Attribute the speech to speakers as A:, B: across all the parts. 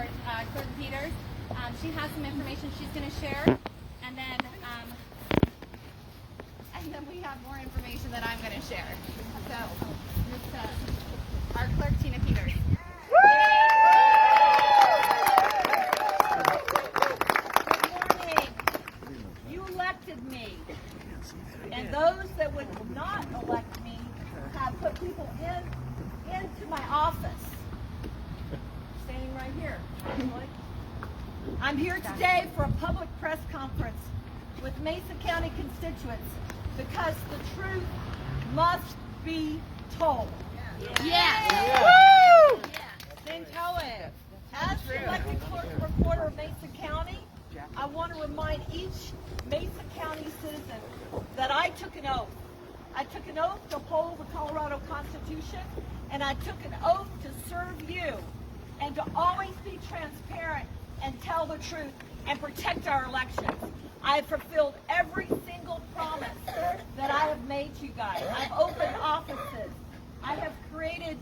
A: Court, Clerk Peters. She has some information she's going to share, and then we have more information that I'm going to share. So, our Clerk Tina Peters.
B: Good morning. You elected me, and those that would not elect me have put people into my office. Standing right here. I'm here today for a public press conference with Mesa County constituents because the truth must be told.
A: Yes.
B: Woo! Then tell it. As the elected clerk reporter of Mesa County, I want to remind each Mesa County citizen that I took an oath. I took an oath to uphold the Colorado Constitution, and I took an oath to serve you and to always be transparent and tell the truth and protect our elections. I have fulfilled every single promise that I have made to you guys. I've opened offices. I have created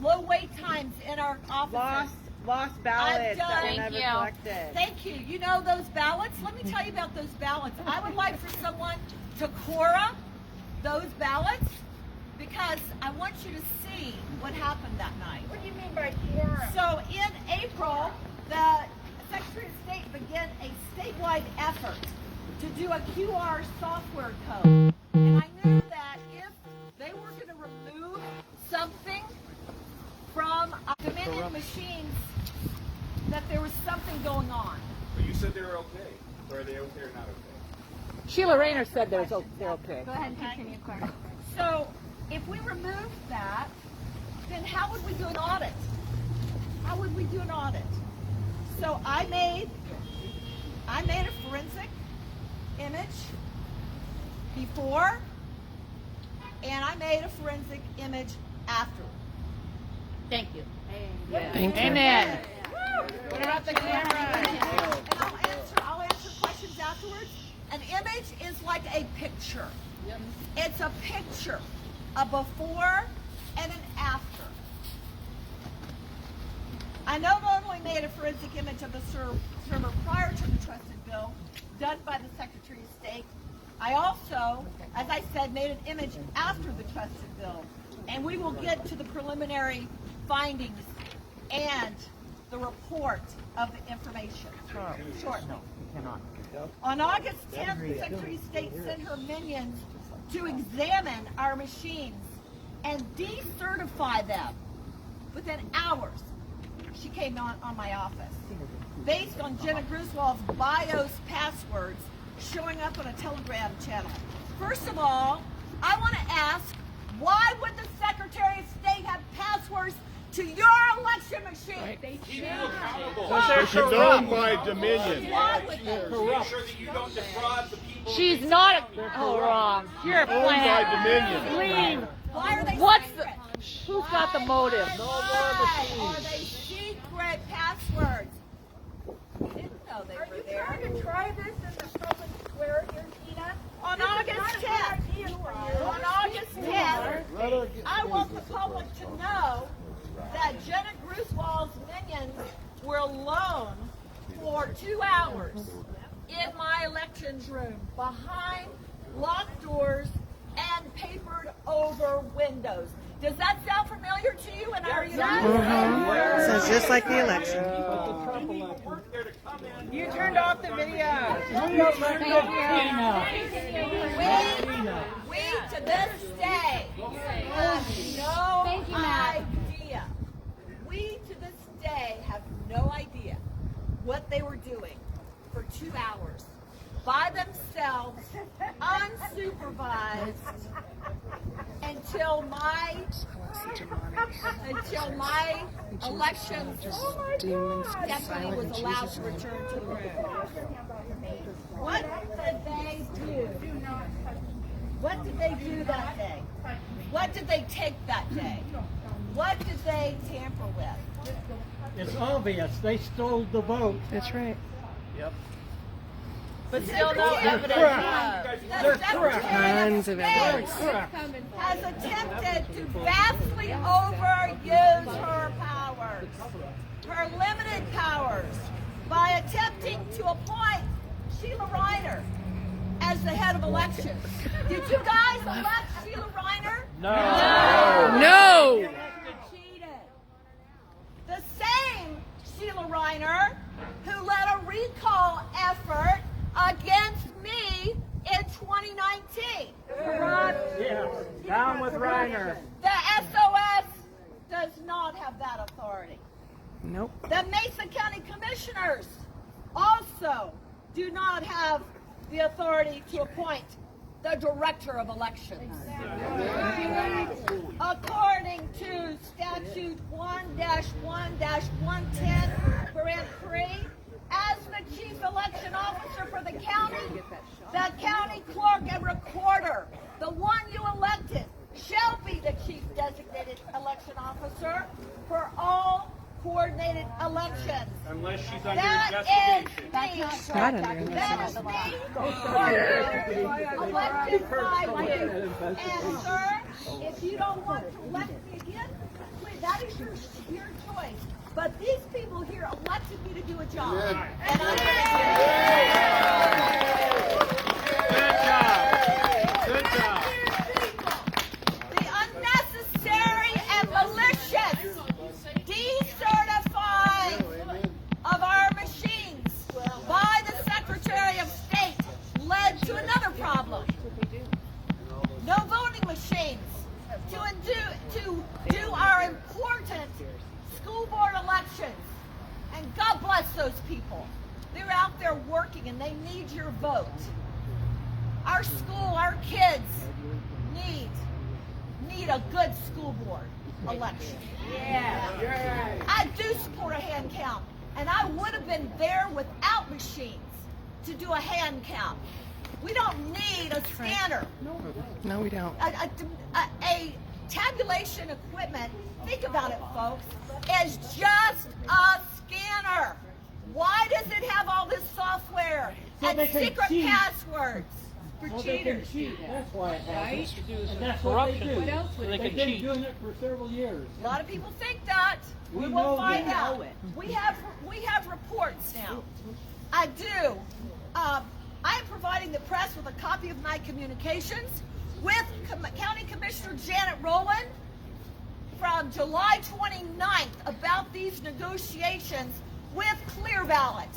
B: low wait times in our offices.
C: Lost ballots that were never
A: Thank you.
C: collected.
B: Thank you. You know those ballots? Let me tell you about those ballots. I would like for someone to quorum those ballots because I want you to see what happened that night.
C: What do you mean by quorum?
B: So in April, the Secretary of State began a statewide effort to do a QR software code. And I knew that if they were going to remove something from Dominion machines, that there was something going on.
D: But you said they were okay. Or are they okay or not okay?
C: Sheila Rayner said they're okay.
A: Go ahead and continue, Clerk.
B: So if we removed that, then how would we do an audit? How would we do an audit? So I made a forensic image before, and I made a forensic image after.
A: Thank you.
C: Thank you. Amen.
B: What about the camera? And I'll answer questions afterwards. An image is like a picture. It's a picture, a before and an after. I not only made a forensic image of the server prior to the trusted bill done by the Secretary of State, I also, as I said, made an image after the trusted bill. And we will get to the preliminary findings and the report of the information shortly. On August 10th, the Secretary of State sent her minions to examine our machines and decertify them within hours. She came on my office based on Jenna Griswold's BIOS passwords showing up on a Telegram channel. First of all, I want to ask, why would the Secretary of State have passwords to your election machine? They
D: Keep you accountable.
E: Because they're owned by Dominion.
B: Why would they?
D: Make sure that you don't defraud the people.
C: She's not wrong. You're a
E: Owned by
C: plan.
E: Dominion.
C: Leave.
B: Why are they
C: What's the?
B: secret?
C: Who's got the motive?
B: Why are they secret passwords? I didn't know they were there.
F: Are you trying to try this in the public square here, Tina?
B: On August 10th, on August 10th, I want the public to know that Jenna Griswold's minions were alone for 2 hours in my elections room behind locked doors and papered over windows. Does that sound familiar to you? And are you?
C: Sounds just like the election.
D: You
C: turned off the video.
B: We to this day have no idea. We to this day have no idea what they were doing for 2 hours by themselves, unsupervised, until my elections deputy was allowed to return to the room. What did they do? What did they do that day? What did they take that day? What did they tamper with?
G: It's obvious they stole the vote.
C: That's right.
B: But still no evidence.
G: They're correct.
C: Tons of evidence.
B: Has attempted to vastly overuse her powers. her limited powers by attempting to appoint Sheila Reiner as the head of elections. Did you guys elect Sheila Reiner?
C: No.
B: Cheated. The same Sheila Reiner who led a recall effort against me in 2019.
G: Yeah, down with Reiner.
B: The SOS does not have that authority.
C: Nope.
B: The Mesa County Commissioners also do not have the authority to appoint the Director of Elections. According to Statute 1-1-110, as the Chief Election Officer for the county clerk and recorder, the one you elected, shall be the Chief Designated Election Officer for all coordinated elections.
D: Unless she's under
B: That
D: investigation.
B: is me.
C: Not under
B: That is
C: investigation.
B: me, elected by you. And sir, if you don't want to elect me again, please, that is your choice. But these people here elected me to do a job. And I'm going
E: Good job.
B: The unnecessary and malicious decertifying of our machines by the Secretary of State led to another problem. No voting machines to do our important school board elections. And God bless those people. They're out there working and they need your vote. Our school, our kids need a good school board election. Yeah. I do support a hand count, and I would have been there without machines to do a hand count. We don't need a scanner.
C: No, we don't.
B: A tabulation equipment, think about it, folks, is just a scanner. Why does it have all this software
G: So
B: and
G: they can
B: secret
G: cheat.
B: passwords?
G: Well, they can cheat. That's why it happens. And that's what they do. They've been doing it for several years.
B: A lot of people think that. We
G: We
B: will
G: know
B: find
G: that.
B: out. We have reports now. I do. I am providing the press with a copy of my communications with County Commissioner Janet Rowland from July 29th about these negotiations with Clear Ballot.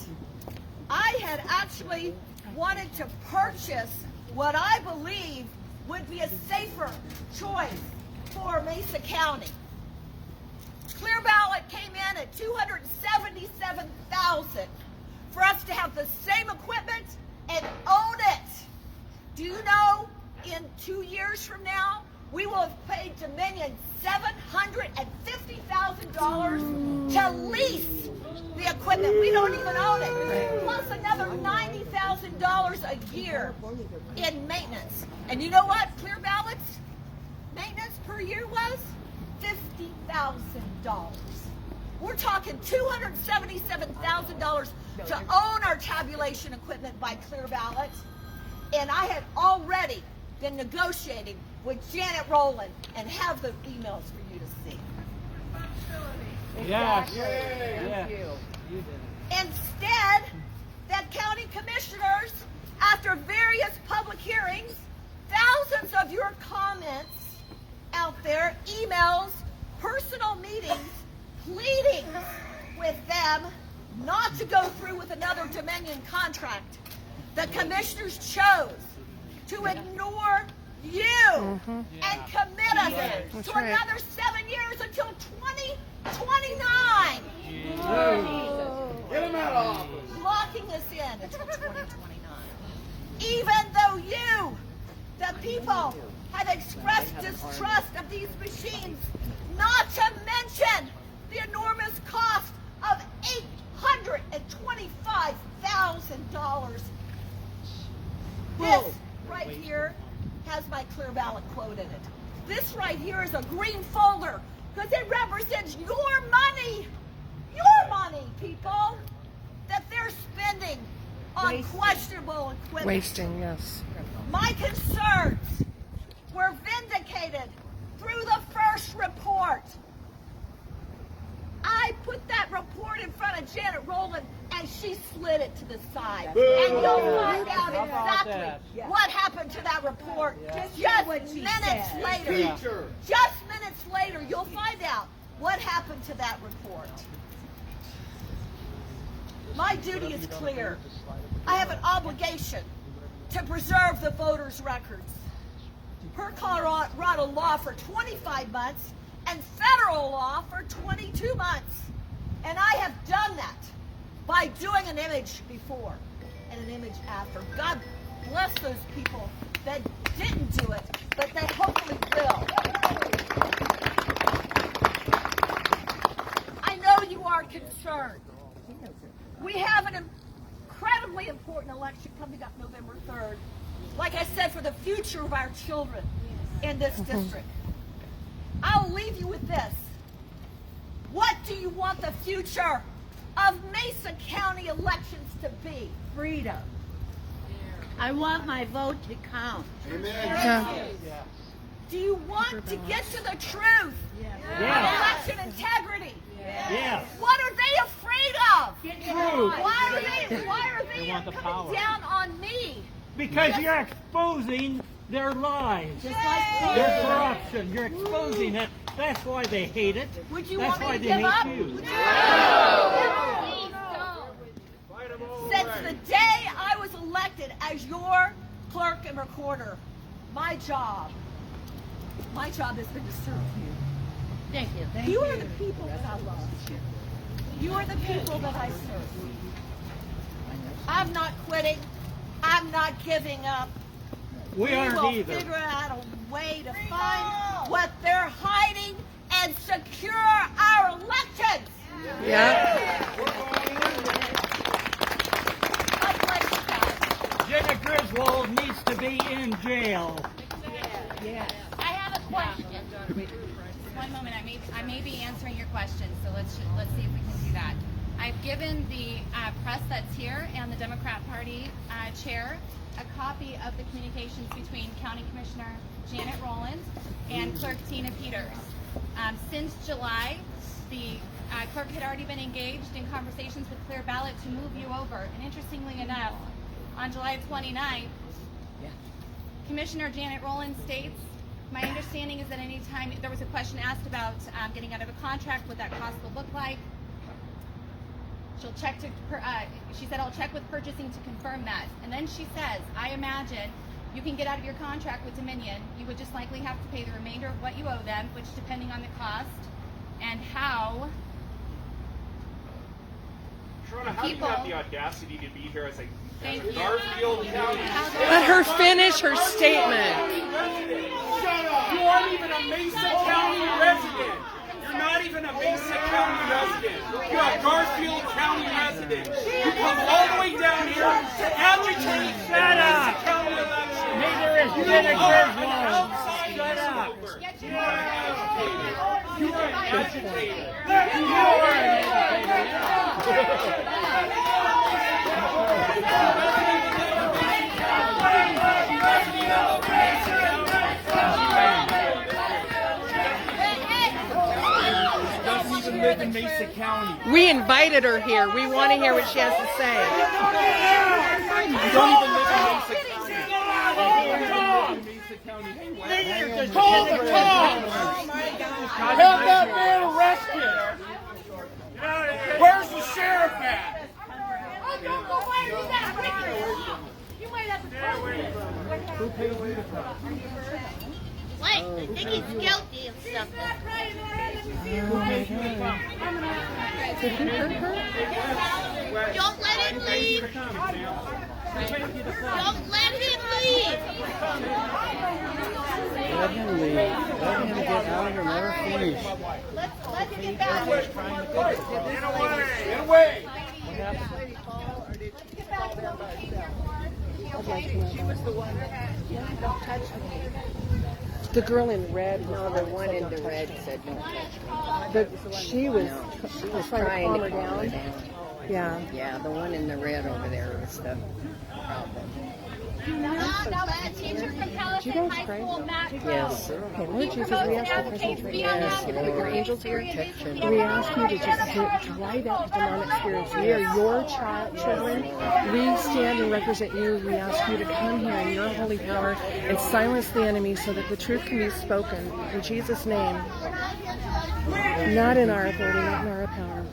B: I had actually wanted to purchase what I believe would be a safer choice for Mesa County. Clear Ballot came in at $277,000 for us to have the same equipment and own it. Do you know, in 2 years from now, we will have paid Dominion $750,000 to lease the equipment. We don't even own it. Plus another $90,000 a year in maintenance. And you know what Clear Ballot's maintenance per year was? $50,000. We're talking $277,000 to own our tabulation equipment by Clear Ballot. And I had already been negotiating with Janet Rowland and have the emails for you to see.
G: Yes.
B: Instead, the county commissioners, after various public hearings, thousands of your comments out there, emails, personal meetings, pleading with them not to go through with another Dominion contract, the commissioners chose to ignore you and commit us to
C: right.
B: another 7 years until 2029.
E: Get him out of office.
B: Locking us in until 2029. Even though you, the people, have expressed distrust of these machines, not to mention the enormous cost of $825,000. This right here has my Clear Ballot quote in it. This right here is a green folder because it represents your money, people, that they're spending on questionable equipment.
C: Wasting, yes.
B: My concerns were vindicated through the first report. I put that report in front of Janet Rowland and she slid it to the side. And you'll find out exactly what happened to that report just minutes later. Just minutes later, you'll find out what happened to that report. My duty is clear. I have an obligation to preserve the voters' records. Per Colorado law for 25 months and federal law for 22 months. And I have done that by doing an image before and an image after. God bless those people that didn't do it, but they hopefully will. I know you are concerned. We have an incredibly important election coming up November 3rd. Like I said, for the future of our children in this district. I'll leave you with this. What do you want the future of Mesa County elections to be?
F: Freedom. I want my vote to count.
C: Yeah.
B: Do you want to get to the truth of election integrity?
G: Yes.
B: What are they afraid of?
G: Truth.
B: Why are they
G: want the
B: coming
G: power.
B: down on me?
G: Because you're exposing their lies,
F: Just like
G: their corruption. You're exposing it. That's why they hate it.
B: Would you
G: That's
B: want
G: why
B: me to
G: they
B: give up?
G: hate you.
B: Since the day I was elected as your clerk and recorder, my job has been to serve you.
F: Thank you.
B: You are the people that I love. You are the people that I serve. I'm not quitting. I'm not giving up.
G: We aren't
B: will
G: either.
B: figure out a way to find what they're hiding and secure our elections.
C: Yeah.
B: God bless you guys.
G: Jenna Griswold needs to be in jail.
A: I have a question. One moment, I may be answering your question, so let's see if we can do that. I've given the press that's here and the Democrat Party chair a copy of the communications between County Commissioner Janet Rowland and Clerk Peters. Since July, the clerk had already been engaged in conversations with Clear Ballot to move you over. And interestingly enough, on July 29th, Commissioner Janet Rowland states, my understanding is that any time there was a question asked about getting out of a contract, what that cost will look like, she'll check to, she said, I'll check with purchasing to confirm that. And then she says, I imagine you can get out of your contract with Dominion. You would just likely have to pay the remainder of what you owe them, which depending on the cost and how.
D: Shona, how do you
A: People-
D: have the audacity to be here as a
A: Thank you.
D: Garfield County?
C: Let her finish her statement.
D: You aren't even a Mesa County resident. You're not even a Mesa County resident. You're a Garfield County resident. You come all the way down here to agitate the Mesa County election.
G: Neither is
D: You
G: Jenna
D: are an
G: Griswold.
D: outside
G: Shut up.
D: observer.
A: Get
D: You
A: your
D: are an agitator. You are an agitator. Doesn't even live in Mesa County.
C: We invited her here. We want to hear what she has to say.
D: You don't even live in Mesa County. Mesa County.
E: Call the cops! Have that man arrested! Where's the sheriff at?
F: Wait, I think he's guilty of something.
C: Did he hurt her?
F: Don't let him leave. Don't let him leave.
H: Let him leave. Let him get out of here. Let her finish.
B: Let's get back.
E: Get away!
C: The girl in red.
H: No, the one in the red said don't touch me.
C: She was
H: She was
C: trying to calm her
H: calm her
C: down.
H: down.
C: Yeah.
H: Yeah, the one in the red over there was the problem.
A: No, but a teacher from Palisade High School, Matt Crow.
C: Yes. Okay, Lord Jesus,
A: Proposed
C: we
A: an
C: ask for
A: application
C: presence.
A: fee on
C: Yes,
A: that.
C: you put your angels here.
A: Protection.
C: We ask you to just drive out the demonic spirits. We are your children. We stand and represent you. We ask you to come here in your holy power and silence the enemy so that the truth can be spoken. In Jesus' name. Not in our authority, not in our power.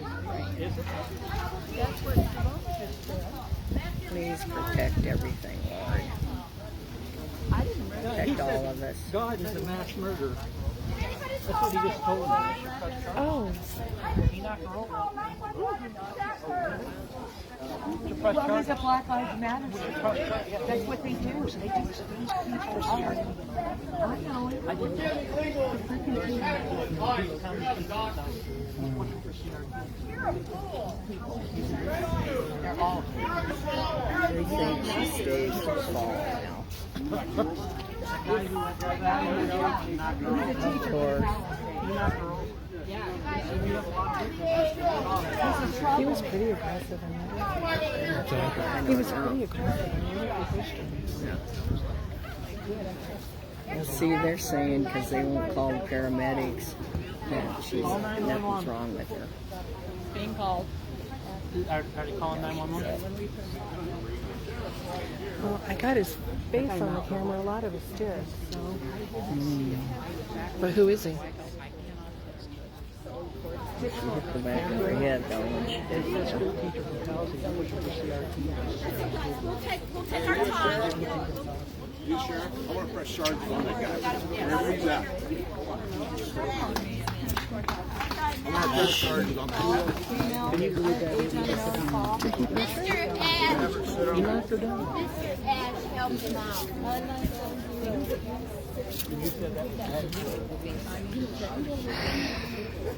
C: Please protect everything, Lord. Protect all of us.
G: God is a mass murderer. That's what he just told me.
C: Oh.
G: He knocked her over.
B: Well, there's a Black Lives Matter. That's what they do. They just I know it.
C: They think she stays to fall now. Of course. He was pretty aggressive in that. He was pretty aggressive in that. See, they're saying because they won't call the paramedics that nothing's wrong with her.
G: Being called. Are they calling 911?
C: Well, I got his face on the camera. A lot of us did. So. But who is he? She hit the back of her head, don't she?
B: We'll take our time.
E: You, Sheriff? I want to press charges on that guy. Wherever he's at. I want to press charges on that guy.
C: Can you believe that?
A: Mr. Ash.
C: You knocked her down.
A: Mr. Ash helped him out.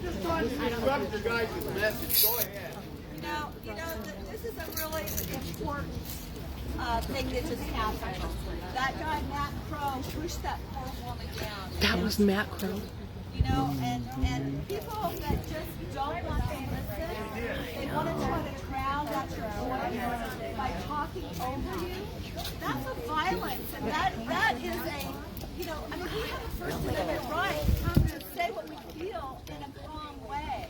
E: Just trying to disrupt your guys' message. Go ahead.
B: You know, this is a really important thing that just happened. That guy, Matt Crow, pushed that poor woman down.
C: That was Matt Crow.
B: You know, and people that just don't want to listen, they want to try to drown out your voice by talking over you. That's a violence, and that is a, you know, I mean, we have a First Amendment right to say what we feel in a calm way.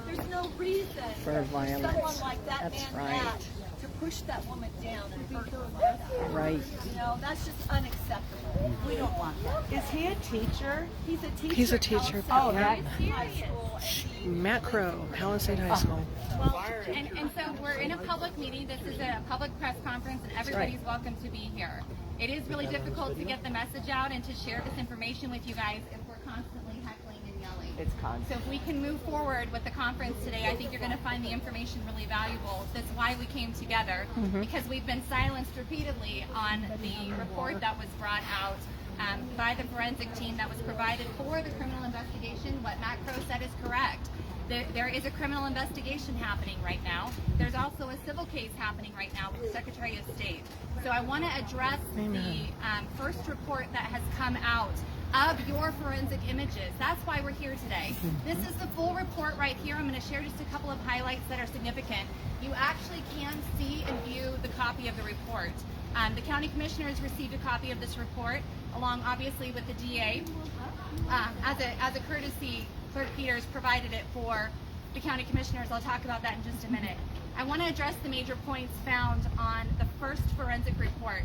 B: There's no reason
C: For violence.
B: someone like that
C: That's
B: man
C: right.
B: Matt to push that woman down and hurt her like that.
C: Right.
B: You know, that's just unacceptable. We don't want that.
I: Is he a teacher?
B: He's a teacher.
C: He's a teacher.
B: Oh,
C: Yeah.
B: high school.
C: Matt Crow, Palisade High School.
A: Well, and so we're in a public meeting. This is a public press conference, and everybody's welcome to be here. It is really difficult to get the message out and to share this information with you guys if we're constantly heckling and yelling.
I: It's constant.
A: So if we can move forward with the conference today, I think you're going to find the information really valuable. That's why we came together, because we've been silenced repeatedly on the report that was brought out by the forensic team that was provided for the criminal investigation. What Matt Crow said is correct. There is a criminal investigation happening right now. There's also a civil case happening right now with the Secretary of State. So I want to address the first report that has come out of your forensic images. That's why we're here today. This is the full report right here. I'm going to share just a couple of highlights that are significant. You actually can see and view the copy of the report. The county commissioners received a copy of this report, along obviously with the DA. As a courtesy, Clerk Peters provided it for the county commissioners. I'll talk about that in just a minute. I want to address the major points found on the first forensic report.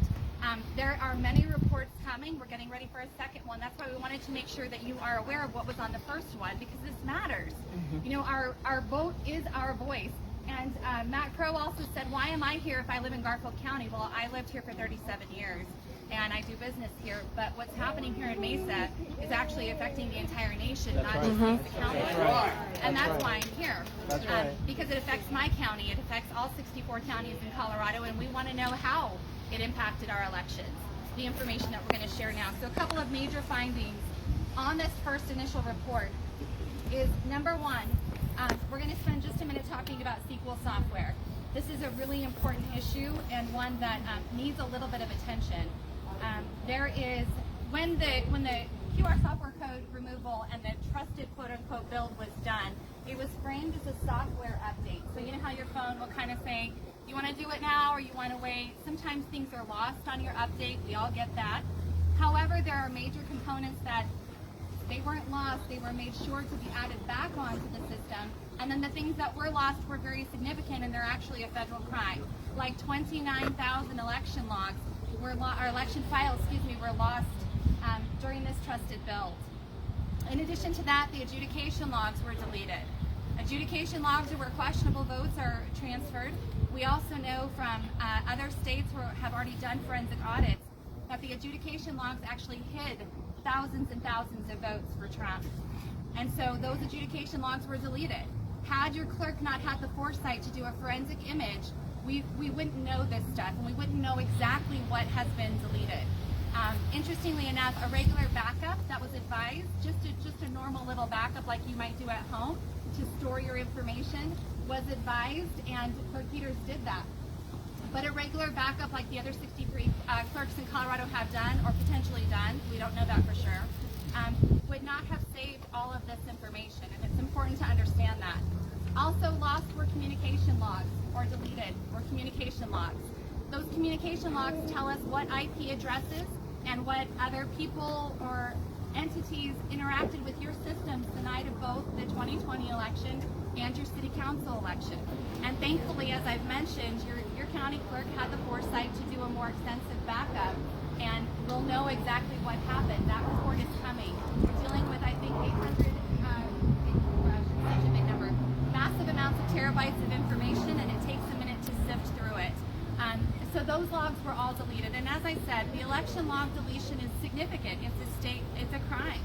A: There are many reports coming. We're getting ready for a second one. That's why we wanted to make sure that you are aware of what was on the first one, because this matters. You know, our vote is our voice. And Matt Crow also said, why am I here if I live in Garfield County? Well, I lived here for 37 years. And I do business here, but what's happening here in Mesa is actually affecting the entire nation, not just Mesa County. And that's why I'm here. Because it affects my county, it affects all 64 counties in Colorado, and we want to know how it impacted our elections. The information that we're going to share now. So a couple of major findings on this first initial report is, number one, we're going to spend just a minute talking about SQL software. This is a really important issue and one that needs a little bit of attention. There is, when the QR software code removal and the trusted quote-unquote build was done, it was framed as a software update. So you know how your phone will kind of say, You want to do it now or you want to wait? Sometimes things are lost on your update. We all get that. However, there are major components that they weren't lost. They were made sure to be added back onto the system. And then the things that were lost were very significant, and they're actually a federal crime. Like 29,000 election logs or election files, were lost during this trusted build. In addition to that, the adjudication logs were deleted. Adjudication logs where questionable votes are transferred. We also know from other states who have already done forensic audits that the adjudication logs actually hid thousands and thousands of votes for Trump. And so those adjudication logs were deleted. Had your clerk not had the foresight to do a forensic image, we wouldn't know this stuff, and we wouldn't know exactly what has been deleted. Interestingly enough, a regular backup that was advised, just a normal little backup like you might do at home to store your information, was advised, and Clerk Peters did that. But a regular backup like the other 63 clerks in Colorado have done, or potentially done, we don't know that for sure, would not have saved all of this information, and it's important to understand that. Also lost were communication logs, or deleted, or communication logs. Those communication logs tell us what IP addresses and what other people or entities interacted with your systems the night of both the 2020 election and your city council election. And thankfully, as I've mentioned, your county clerk had the foresight to do a more extensive backup, and we'll know exactly what happened. That report is coming. We're dealing with, I think, 800, such a big number, massive amounts of terabytes of information, and it takes a minute to sift through it. So those logs were all deleted. And as I said, the election log deletion is significant. It's a crime.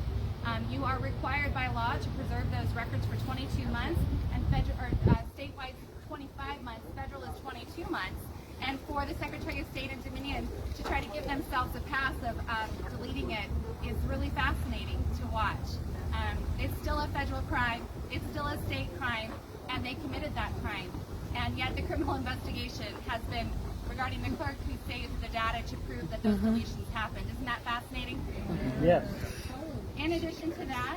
A: You are required by law to preserve those records for 22 months, and statewide 25 months. Federal is 22 months. And for the Secretary of State and Dominion to try to give themselves a pass of deleting it is really fascinating to watch. It's still a federal crime. It's still a state crime, and they committed that crime. And yet the criminal investigation has been regarding the clerk who saved the data to prove that those deletions happened. Isn't that fascinating?
H: Yes.
A: In addition to that,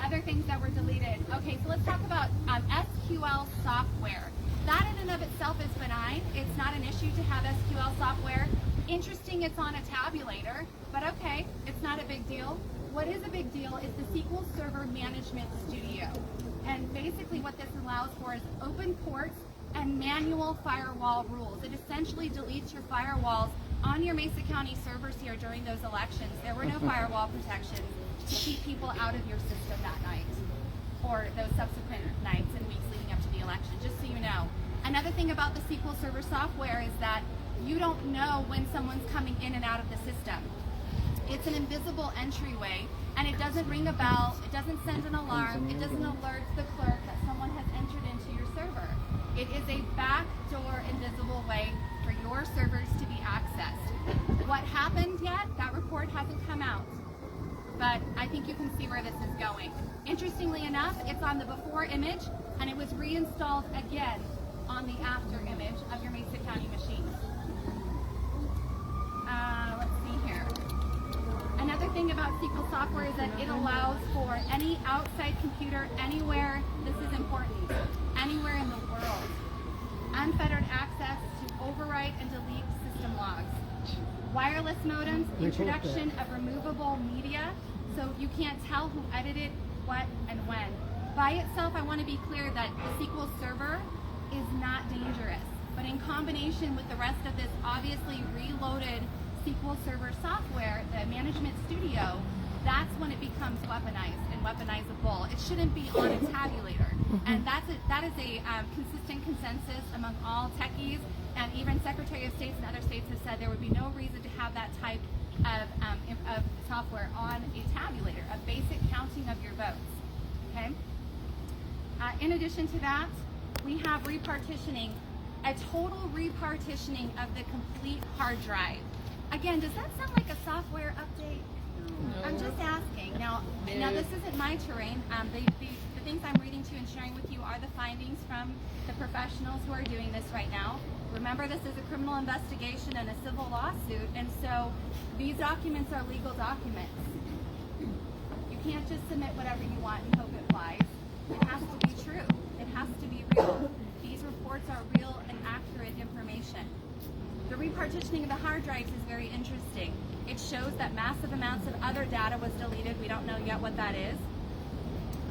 A: other things that were deleted. Okay, so let's talk about SQL software. That in and of itself is benign. It's not an issue to have SQL software. Interesting, it's on a tabulator, but okay, it's not a big deal. What is a big deal is the SQL Server Management Studio. And basically what this allows for is open ports and manual firewall rules. It essentially deletes your firewalls on your Mesa County servers here during those elections. There were no firewall protections to keep people out of your system that night or those subsequent nights and weeks leading up to the election, just so you know. Another thing about the SQL Server software is that you don't know when someone's coming in and out of the system. It's an invisible entryway, and it doesn't ring a bell, it doesn't send an alarm, it doesn't alert the clerk that someone has entered into your server. It is a backdoor invisible way for your servers to be accessed. What happened yet? That report hasn't come out, but I think you can see where this is going. Interestingly enough, it's on the before image, and it was reinstalled again on the after image of your Mesa County machine. Let's see here. Another thing about SQL software is that it allows for any outside computer anywhere, this is important, anywhere in the world, unfettered access to overwrite and delete system logs. Wireless modems, introduction of removable media, so you can't tell who edited what and when. By itself, I want to be clear that the SQL Server is not dangerous, but in combination with the rest of this obviously reloaded SQL Server software, the Management Studio, that's when it becomes weaponized and weaponizable. It shouldn't be on a tabulator. And that is a consistent consensus among all techies, and even Secretary of States and other states have said there would be no reason to have that type of software on a tabulator, a basic counting of your votes. Okay. In addition to that, we have repartitioning, a total repartitioning of the complete hard drive. Again, does that sound like a software update? No. I'm just asking. Now this isn't my terrain. The things I'm reading to and sharing with you are the findings from the professionals who are doing this right now. Remember, this is a criminal investigation and a civil lawsuit, and so these documents are legal documents. You can't just submit whatever you want and hope it flies. It has to be true. It has to be real. These reports are real and accurate repartitioning of the hard drives is very interesting. It shows that massive amounts of other data was deleted. We don't know yet what that is.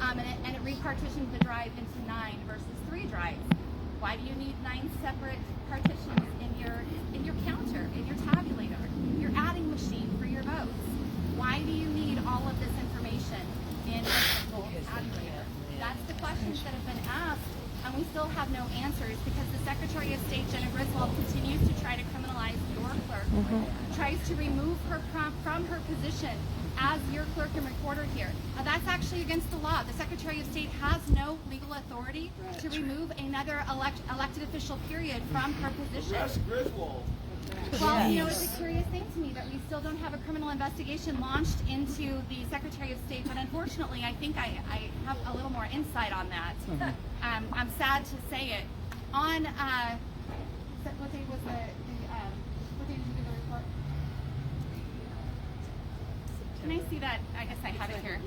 A: And it repartitioned the drive into 9 versus 3 drives. Why do you need 9 separate partitions in your counter, in your tabulator, your adding machine for your votes? Why do you need all of this information in a single tabulator? That's the questions that have been asked, and we still have no answers because the Secretary of State, Jenna Griswold, continues to try to criminalize your clerk, tries to remove her from her position as your clerk and recorder here. Now, that's actually against the law. The Secretary of State has no legal authority to remove another elected official, period, from her position.
D: Yes, Griswold.
A: Well, you know, it's a curious thing to me that we still don't have a criminal investigation launched into the Secretary of State, but unfortunately, I think I have a little more insight on that. I'm sad to say it. On, what day was what day did you do the report? Can I see that? I guess I have it here.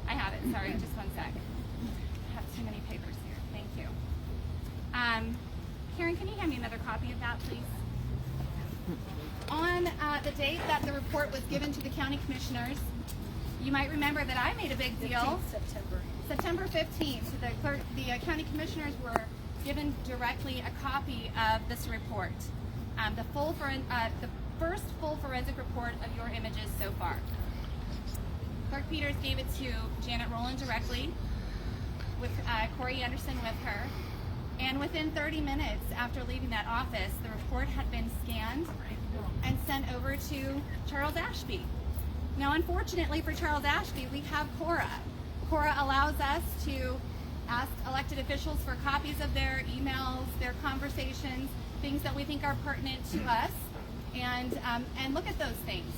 A: I have it, sorry, just one sec. I have too many papers here, thank you. Karen, can you hand me another copy of that, please? On the date that the report was given to the county commissioners, you might remember that I made a big deal. September 15th, the county commissioners were given directly a copy of this report, the first full forensic report of your images so far. Clerk Peters gave it to Janet Rowland directly, with Corey Anderson with her. And within 30 minutes after leaving that office, the report had been scanned and sent over to Charles Ashby. Now, unfortunately for Charles Ashby, we have Cora. Cora allows us to ask elected officials for copies of their emails, their conversations, things that we think are pertinent to us, and look at those things.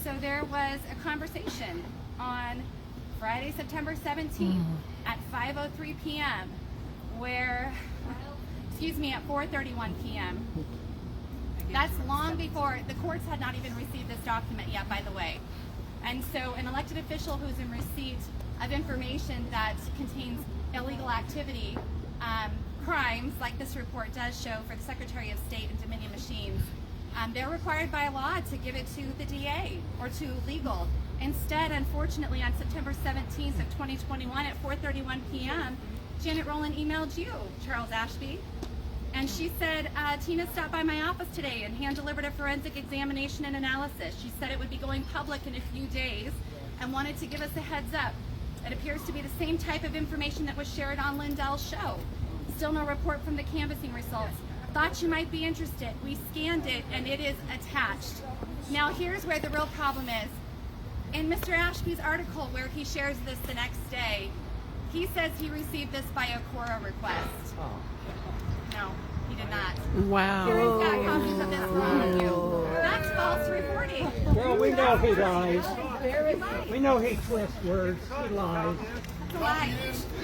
A: So there was a conversation on Friday, September 17th at 5:03 p.m. where, at 4:31 p.m. That's long before, the courts had not even received this document yet, by the way. And so an elected official who's in receipt of information that contains illegal activity, crimes, like this report does show for the Secretary of State and Dominion Machines, they're required by law to give it to the DA or to legal. Instead, unfortunately, on September 17th of 2021 at 4:31 p.m., Janet Rowland emailed you, Charles Ashby, and she said, Tina stopped by my office today and hand-delivered a forensic examination and analysis. She said it would be going public in a few days and wanted to give us a heads up. It appears to be the same type of information that was shared on Lindell's show. Still no report from the canvassing results. Thought you might be interested. We scanned it and it is attached. Now here's where the real problem is. In Mr. Ashby's article where he shares this the next day, he says he received this by a Cora request. No, he did not.
C: Wow.
A: He's got copies of this from you. That's false reporting.
G: Well, we know he lies. We know he twists words. He lies.
A: Lie.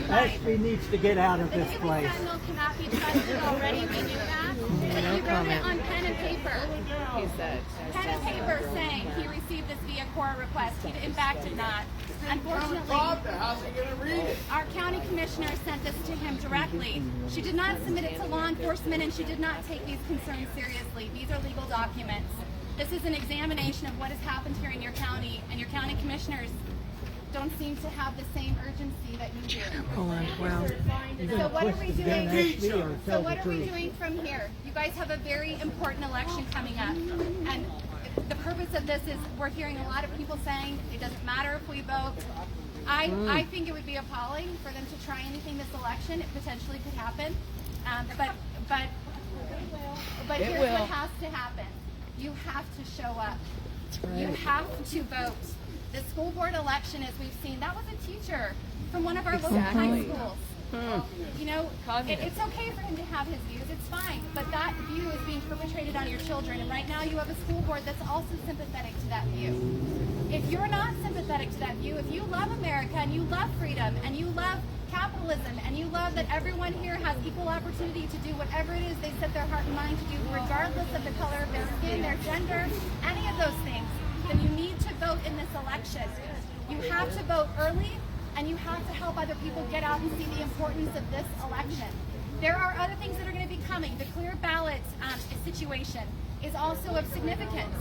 G: Ashby needs to get out of this place.
A: Samuel cannot be trusted already. We knew that. He wrote it on pen and paper.
C: He said.
A: Pen and paper saying he received this via Cora request. He in fact did not. Unfortunately,
D: How's he gonna read it?
A: our county commissioner sent this to him directly. She did not submit it to law enforcement and she did not take these concerns seriously. These are legal documents. This is an examination of what has happened here in your county, and your county commissioners don't seem to have the same urgency that you do.
C: Roland, wow.
A: So what are we doing? So what are we doing from here? You guys have a very important election coming up, and the purpose of this is we're hearing a lot of people saying it doesn't matter if we vote. I think it would be appalling for them to try anything this election. It potentially could happen, but here's what has to happen. You have to show up. You have to vote. The school board election, as we've seen, that was a teacher from one of our local high schools. You know, it's okay for him to have his views, it's fine, but that view is being perpetrated on your children, and right now you have a school board that's also sympathetic to that view. If you're not sympathetic to that view, if you love America and you love freedom and you love capitalism and you love that everyone here has equal opportunity to do whatever it is they set their heart and mind to do, regardless of the color of their skin, their gender, any of those things, then you need to vote in this election. You have to vote early, and you have to help other people get out and see the importance of this election. There are other things that are going to be coming. The clear ballot situation is also of significance.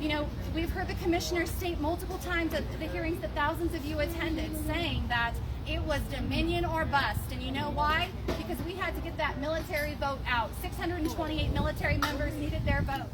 A: You know, we've heard the commissioners state multiple times at the hearings that thousands of you attended, saying that it was Dominion or bust. And you know why? Because we had to get that military vote out. 628 military members needed their vote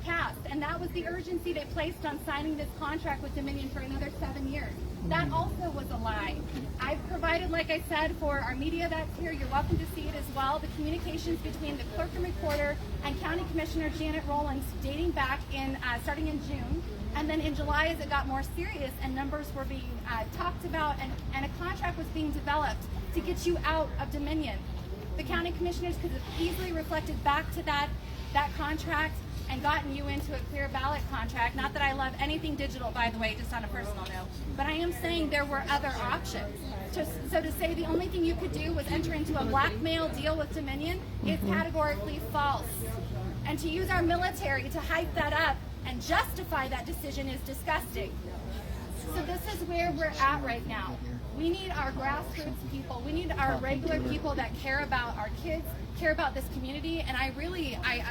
A: cast, and that was the urgency they placed on signing this contract with Dominion for another 7 years. That also was a lie. I've provided, like I said, for our media that's here, you're welcome to see it as well, the communications between the clerk and recorder and County Commissioner Janet Rollins dating back in, starting in June, and then in July as it got more serious and numbers were being talked about and a contract was being developed to get you out of Dominion. The County Commissioners could have easily reflected back to that contract and gotten you into a clear ballot contract. Not that I love anything digital, by the way, just on a personal note, but I am saying there were other options. So to say the only thing you could do was enter into a blackmail deal with Dominion is categorically false. And to use our military to hype that up and justify that decision is disgusting. So this is where we're at right now. We need our grassroots people. We need our regular people that care about our kids, care about this community, and I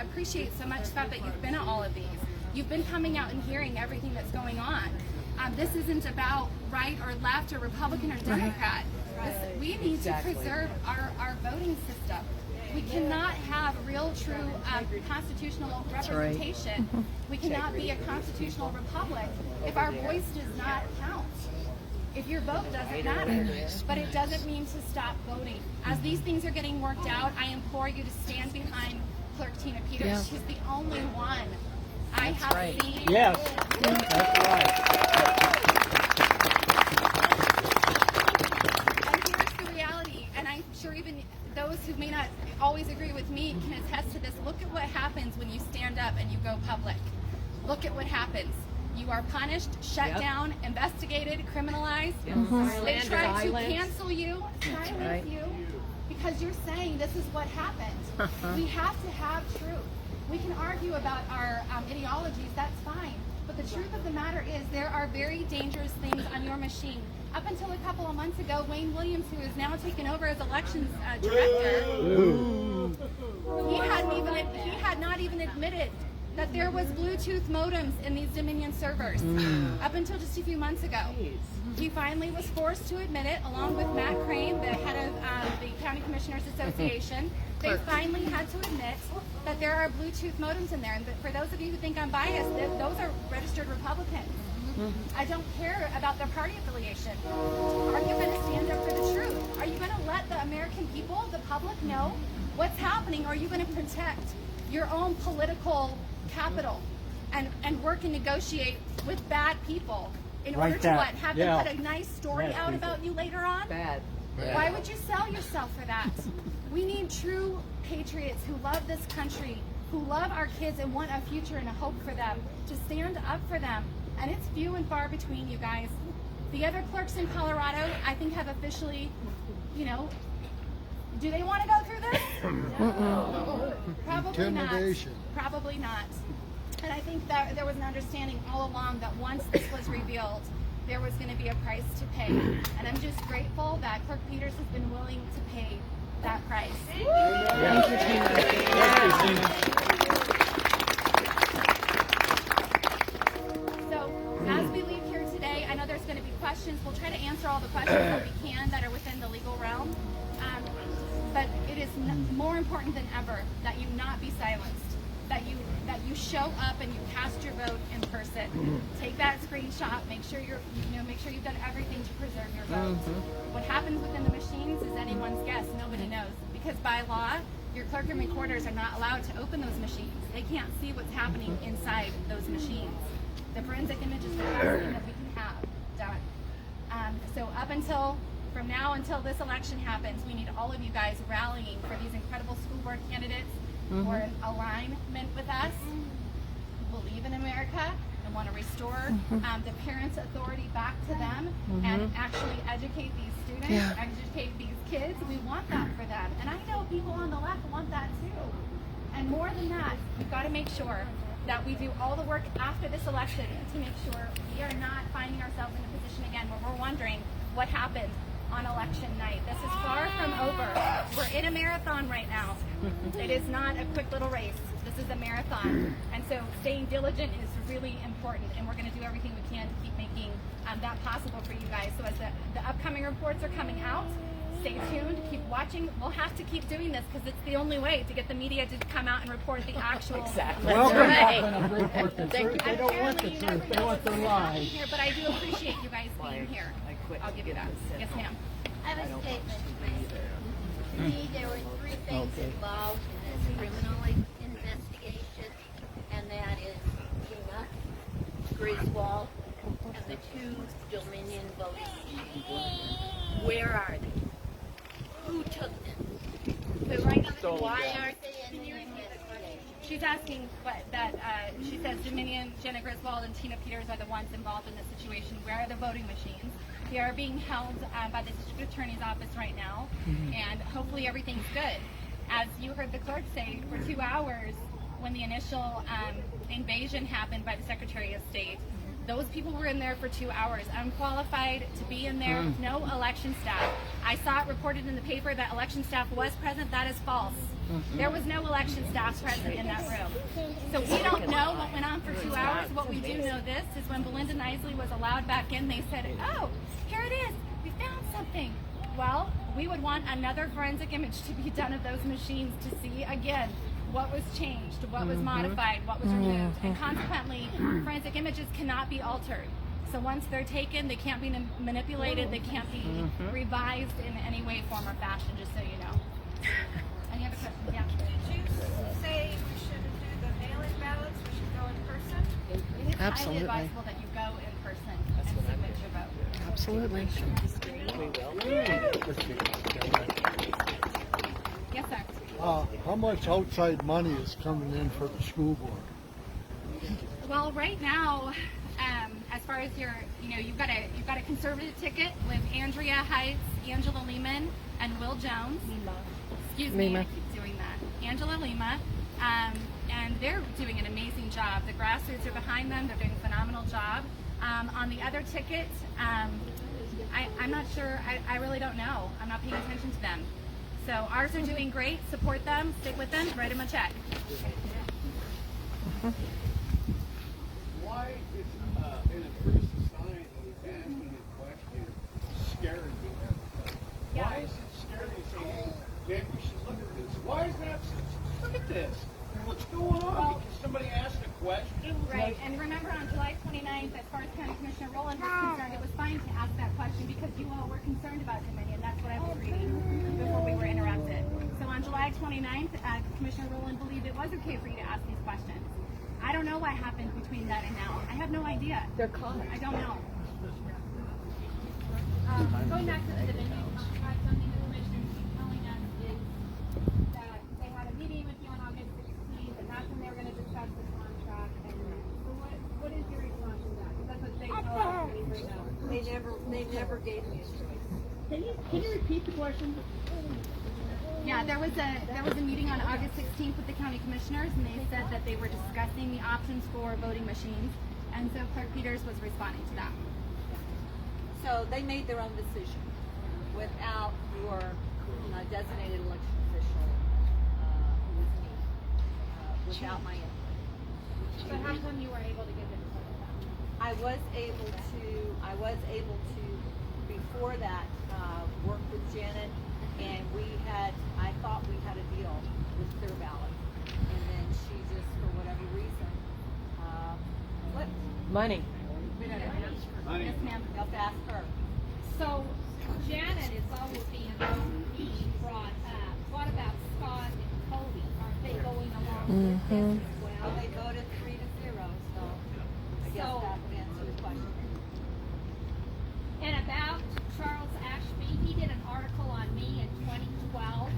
A: appreciate so much the fact that you've been at all of these. You've been coming out and hearing everything that's going on. This isn't about right or left or Republican or Democrat. We need to preserve our voting system. We cannot have real, true constitutional representation. We cannot be a constitutional republic if our voice does not count. If your vote doesn't matter, but it doesn't mean to stop voting. As these things are getting worked out, I implore you to stand behind Clerk Tina Peters.
C: Yeah.
A: She's the only one I have seen.
G: Yes, that's right.
A: And here's the reality, and I'm sure even those who may not always agree with me can attest to this. Look at what happens when you stand up and you go public. Look at what happens. You are punished, shut down, investigated, criminalized. They try to cancel you, silence you, because you're saying this is what happened. We have to have truth. We can argue about our ideologies, that's fine. But the truth of the matter is there are very dangerous things on your machine. Up until a couple of months ago, Wayne Williams, who is now taken over as elections director, he had not even admitted that there was Bluetooth modems in these Dominion servers up until just a few months ago. He finally was forced to admit it, along with Matt Crane, the head of the County Commissioners Association. They finally had to admit that there are Bluetooth modems in there. And for those of you who think I'm biased, those are registered Republicans. I don't care about their party affiliation. Are you going to stand up for the truth? Are you going to let the American people, the public, know what's happening? Or are you going to protect your own political capital and work and negotiate with bad people in order to what? Have them put a nice story out about you later on? Bad. Why would you sell yourself for that? We need true patriots who love this country, who love our kids and want a future and a hope for them, to stand up for them. And it's few and far between, you guys. The other clerks in Colorado, I think, have officially, you know, do they want to go through this? Probably not. Probably not. And I think that there was an understanding all along that once this was revealed, there was going to be a price to pay. And I'm just grateful that Clerk Peters has been willing to pay that price.
C: Thank you, Tina.
A: So, as we leave here today, I know there's going to be questions. We'll try to answer all the questions that we can that are within the legal realm. But it is more important than ever that you not be silenced, that you show up and you cast your vote in person. Take that screenshot. Make sure you've done everything to preserve your vote. What happens within the machines is anyone's guess. Nobody knows, because by law, your clerk and recorders are not allowed to open those machines. They can't see what's happening inside those machines. The forensic image is the best thing that we can have done. So from now until this election happens, we need all of you guys rallying for these incredible school board candidates who are in alignment with us, who believe in America and want to restore the parents' authority back to them and actually educate these students, educate these kids. We want that for them. And I know people on the left want that too. And more than that, we've got to make sure that we do all the work after this election to make sure we are not finding ourselves in a position again where we're wondering what happened on election night. This is far from over. We're in a marathon right now. It is not a quick little race. This is a marathon, and so staying diligent is really important, and we're going to do everything we can to keep making that possible for you guys. So as the upcoming reports are coming out, stay tuned, keep watching. We'll have to keep doing this because it's the only way to get the media to come out and report the actual.
C: Exactly.
A: Thank you. They don't want the truth. They want the lies. Here, but I do appreciate you guys being here. I'll give you that. Yes, ma'am.
F: I have a statement to make. To me, there were three things involved in this criminal investigation, and that is Gina, Griswold, and the two Dominion voting machines. Where are they? Who took them? Why aren't they in the investigation?
A: She's asking she says Dominion, Jenna Griswold, and Tina Peters are the ones involved in this situation. Where are the voting machines? They are being held by the district attorney's office right now, and hopefully everything's good. As you heard the clerk say, for 2 hours, when the initial invasion happened by the Secretary of State, those people were in there for 2 hours, unqualified to be in there, no election staff. I saw it reported in the paper that election staff was present. That is false. There was no election staff present in that room. So we don't know what went on for 2 hours. What we do know this is when Belinda Knisley was allowed back in, they said, oh, here it is. We found something. Well, we would want another forensic image to be done of those machines to see, again, what was changed, what was modified, what was removed. And consequently, forensic images cannot be altered. So once they're taken, they can't be manipulated, they can't be revised in any way, form, or fashion, just so you know. Any other questions? Yeah.
B: Did you say we shouldn't do the mail-in ballots, we should go in person?
A: It is highly advisable that you go in person and submit your vote.
C: Absolutely.
A: Yes, sir.
H: How much outside money is coming in for the school board?
A: Well, right now, as far as you've got a conservative ticket with Andrea Heights, Angela Lehman, and Will Jones. Excuse me, I keep doing that. Angela Lima, and they're doing an amazing job. The grassroots are behind them. They're doing a phenomenal job. On the other ticket, I'm not sure. I really don't know. I'm not paying attention to them. So ours are doing great. Support them. Stick with them. Write them a check.
E: Why is in a free society asking a question scary to everybody?
A: Yeah.
E: Why is it scary to say, hey, maybe we should look at this? Why is that? Look at this. What's going on? Because somebody asked a question?
A: Right, and remember on July 29th, as far as County Commissioner Rowland was concerned, it was fine to ask that question because you all were concerned about Dominion. That's what I was reading before we were interrupted. So on July 29th, Commissioner Rowland believed it was okay for you to ask these questions. I don't know what happened between then and now. I have no idea.
C: They're common.
A: I don't know. Going back to the Dominion contract, something the commissioners keep telling us is that they had a meeting with you on August 16th, and that's when they were going to discuss the contract. And so what is your response to that? Because that's what they tell us right now.
B: They never gave me a choice.
G: Can you repeat the question?
A: Yeah, there was a meeting on August 16th with the county commissioners, and they said that they were discussing the options for voting machines, and so Clerk Peters was responding to that.
B: So they made their own decision without your designated election official, who was me, without my input.
A: But how come you were able to get input of that?
B: I was able to, before that, work with Janet, and I thought we had a deal with Clear Ballot. And then she just, for whatever reason, flipped.
C: Money.
A: Yes, ma'am.
B: You have to ask her.
I: So Janet is always being brought up. What about Scott and Cody? Aren't they going along with this as
B: Well,
I: well?
B: they voted 3-0, so I guess
I: So-
B: that would answer the question.
I: And about Charles Ashby, he did an article on me in 2012.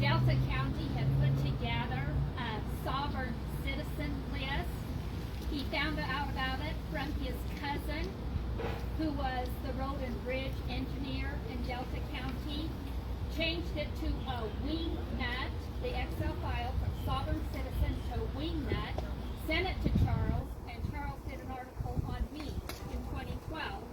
I: Delta County had put together a sovereign citizen list. He found out about it from his cousin, who was the road and bridge engineer in Delta County, changed it to a wing nut, the Excel file from sovereign citizen to wing nut, sent it to Charles, and Charles did an article on me in 2012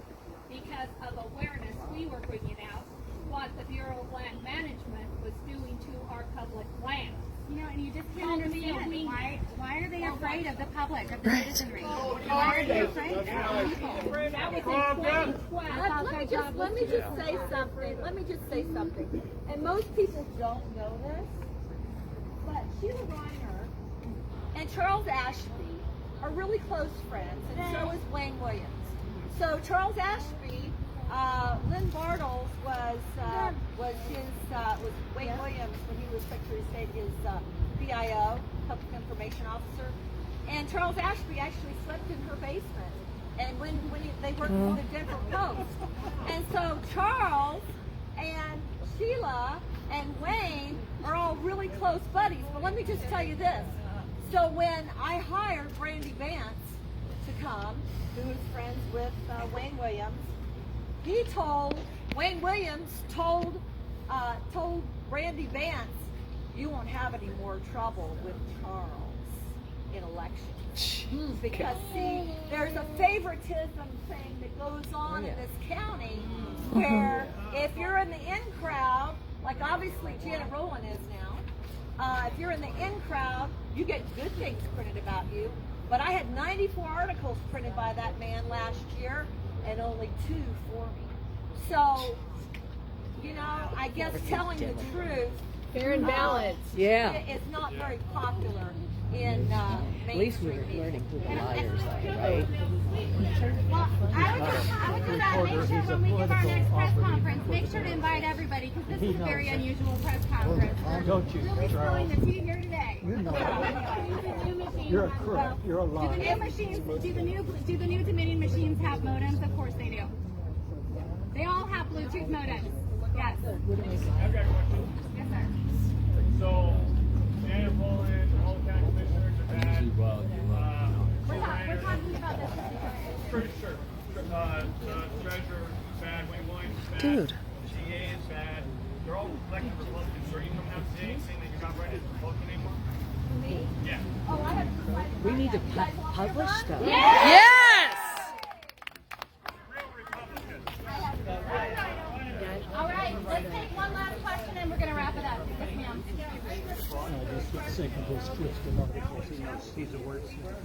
I: because of awareness we were bringing out what the Bureau of Land Management was doing to our public lands.
A: You know, and you just can't understand why are they afraid of the public, of the citizenry? Why are they afraid of people?
I: That was in 2012.
B: Let me just say something. Let me just say something. And most people don't know this, but Sheila Reiner and Charles Ashby are really close friends, and so is Wayne Williams. So Charles Ashby, Lynn Bartles was Wayne Williams when he was Secretary of State, his PIO, Public Information Officer, and Charles Ashby actually slept in her basement, and when they worked for the Denver Post, and so Charles and Sheila and Wayne are all really close buddies. But let me just tell you this. So when I hired Brandy Vance to come, who is friends with Wayne Williams, Wayne Williams told Brandy Vance, you won't have any more trouble with Charles in elections. Because see, there's a favoritism thing that goes on in this county where if you're in the in crowd, like obviously Janet Rowland is now, if you're in the in crowd, you get good things printed about you. But I had 94 articles printed by that man last year and only 2 for me. So, you know, I guess telling the truth,
C: Fair and balanced.
B: it's not very popular in mainstream media.
C: who the liars are, right?
A: Well, I would do that. Make sure when we give our next press conference, make sure to invite everybody, because this is a very unusual press conference.
G: Don't you,
A: Really spilling the tea here today.
G: You know
A: it.
G: You're a crook. You're a liar.
A: Do the new machines, do the new Dominion machines have modems? Of course they do. They all have Bluetooth modems. Yes.
E: I've got a question.
A: Yes, sir.
E: So, Daniel Poland, all the county commissioners are bad.
A: We're talking about this.
E: Pretty sure. The treasurer is bad, Wayne Williams is bad.
C: Dude.
E: GA is bad. They're all elected Republicans. So are you coming out today saying that you're not ready to Republican anymore?
B: Me?
E: Yeah.
B: Oh, I have
C: We need to publish stuff.
A: Yes!
E: Real Republicans.
A: All right, let's take one last question and we're going to wrap it up. Yes, ma'am.
G: Just thinking his twist and articles. He's a wordsmith.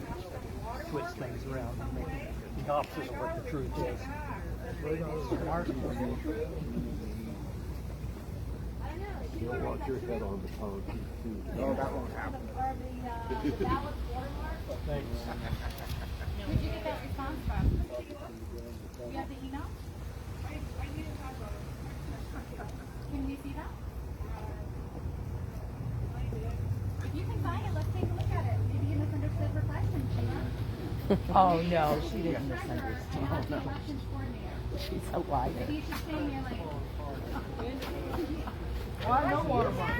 G: Twist things around and make it the opposite of what the truth is.
H: You'll walk your head on the politics too.
B: No, that won't happen.
G: Thanks.
A: Where'd you get that response from? You have the email? Can we see that? If you can find it, let's take a look at it. Maybe you misunderstood her question, Sheila.
C: Oh no, she didn't misunderstand.
A: Elections coordinator.
C: She's a liar.
A: Maybe you should stay in your lane.
G: Thank you.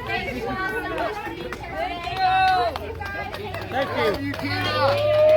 A: Thank you all so much for being here today. Thank you guys.
G: Thank you.